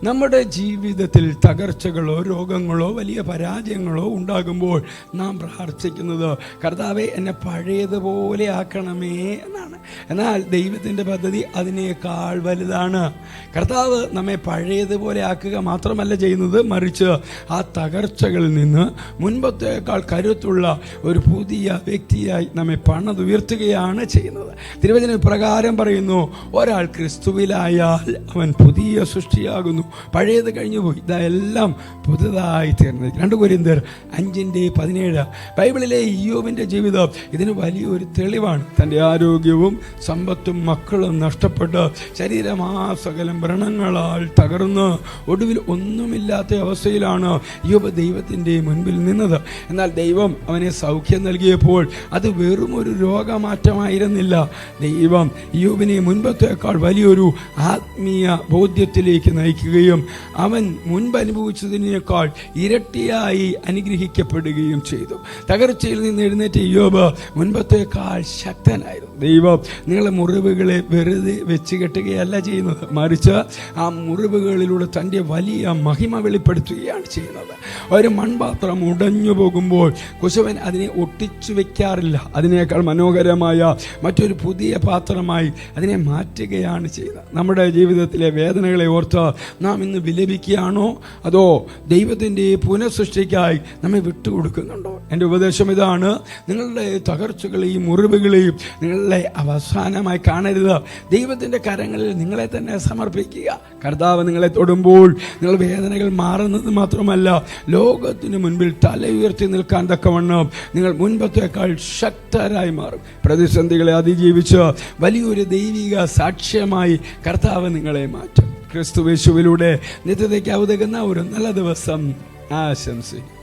നമ്മുടെ ജീവിതത്തിൽ തകർച്ചകളോ രോഗങ്ങളോ വലിയ പരാജയങ്ങളോ ഉണ്ടാകുമ്പോൾ നാം പ്രാർത്ഥിക്കുന്നത് കർത്താവേ എന്നെ പഴയതുപോലെ ആക്കണമേ എന്നാണ്. എന്നാൽ ദൈവത്തിൻ്റെ പദ്ധതി അതിനേക്കാൾ വലുതാണ്. കർത്താവ് നമ്മെ പഴയതുപോലെ ആക്കുക മാത്രമല്ല ചെയ്യുന്നത്, മറിച്ച് ആ തകർച്ചകളിൽ നിന്ന് മുൻപത്തേക്കാൾ കരുത്തുള്ള ഒരു പുതിയ വ്യക്തിയായി നമ്മെ പണിതുയർത്തുകയാണ് ചെയ്യുന്നത്. തിരുവചന പ്രകാരം പറയുന്നു, ഒരാൾ ക്രിസ്തുവിലായാൽ അവൻ പുതിയ സൃഷ്ടിയാകുന്നു, പഴയത് കഴിഞ്ഞുപോയി, ഇതെല്ലാം പുതുതായി തീർന്നത്. 2 കൊരിന്ത്യർ 5:17. ബൈബിളിലെ ഇയ്യോബിൻ്റെ ജീവിതം ഇതിന് വലിയൊരു തെളിവാണ്. തൻ്റെ ആരോഗ്യവും സമ്പത്തും മക്കളും നഷ്ടപ്പെട്ട് ശരീരമാസകലം വ്രണങ്ങളാൽ തകർന്ന് ഒടുവിൽ ഒന്നുമില്ലാത്ത അവസ്ഥയിലാണ് ഇയ്യോബ് ദൈവത്തിൻ്റെ മുൻപിൽ നിന്നത്. എന്നാൽ ദൈവം അവനെ സൗഖ്യം നൽകിയപ്പോൾ അത് വെറും ഒരു രോഗമാറ്റമായിരുന്നില്ല. ദൈവം ഇയ്യോബിനെ മുൻപത്തേക്കാൾ വലിയൊരു ആത്മീയ ബോധ്യത്തിലേക്ക് നയിക്കുകയും അവൻ മുൻപ് അനുഭവിച്ചതിനേക്കാൾ ഇരട്ടിയായി അനുഗ്രഹിക്കപ്പെടുകയും ചെയ്തു. തകർച്ചയിൽ നിന്ന് എഴുന്നേറ്റ ഇയ്യോബ് മുൻപത്തേക്കാൾ ശക്തനായിരുന്നു. ദൈവം നിങ്ങളുടെ മുറിവുകളെ വെറുതെ വെച്ച് കെട്ടുകയല്ല ചെയ്യുന്നത്, മറിച്ച് ആ മുറിവുകളിലൂടെ തൻ്റെ വലിയ മഹിമ വെളിപ്പെടുത്തുകയാണ് ചെയ്യുന്നത്. ഒരു മൺപാത്രം ഉടഞ്ഞു പോകുമ്പോൾ കുശവൻ അതിനെ ഒട്ടിച്ചു വെക്കാറില്ല, അതിനേക്കാൾ മനോഹരമായ മറ്റൊരു പുതിയ പാത്രമായി അതിനെ മാറ്റുകയാണ് ചെയ്യുന്നത്. നമ്മുടെ ജീവിതത്തിലെ വേദനകളെ ഓർത്ത് നാം ഇന്ന് വിലപിക്കുകയാണോ, അതോ ദൈവത്തിൻ്റെ പുനഃസൃഷ്ടിക്കായി നമ്മെ വിട്ടുകൊടുക്കുന്നുണ്ടോ? എൻ്റെ ഉപദേശം ഇതാണ്: നിങ്ങളുടെ തകർച്ചകളെയും മുറിവുകളെയും നിങ്ങളുടെ അവസാനമായി കാണരുത്. ദൈവത്തിൻ്റെ കരങ്ങളിൽ നിങ്ങളെ തന്നെ സമർപ്പിക്കുക. കർത്താവ് നിങ്ങളെ തൊടുമ്പോൾ നിങ്ങൾ വേദനകൾ മാറുന്നത് മാത്രമല്ല, ലോകത്തിന് മുൻപിൽ തല ഉയർത്തി നിൽക്കാൻ തക്കവണ്ണം നിങ്ങൾ മുൻപത്തേക്കാൾ ശക്തരായി മാറും. പ്രതിസന്ധികളെ അതിജീവിച്ച് വലിയൊരു ദൈവിക സാക്ഷ്യമായി കർത്താവ് നിങ്ങളെ മാറ്റും. ക്രിസ്തുയേശുവിലൂടെ നിത്യതയ്ക്ക് ഉതകുന്ന ഒരു നല്ല ദിവസം ആശംസിക്കും.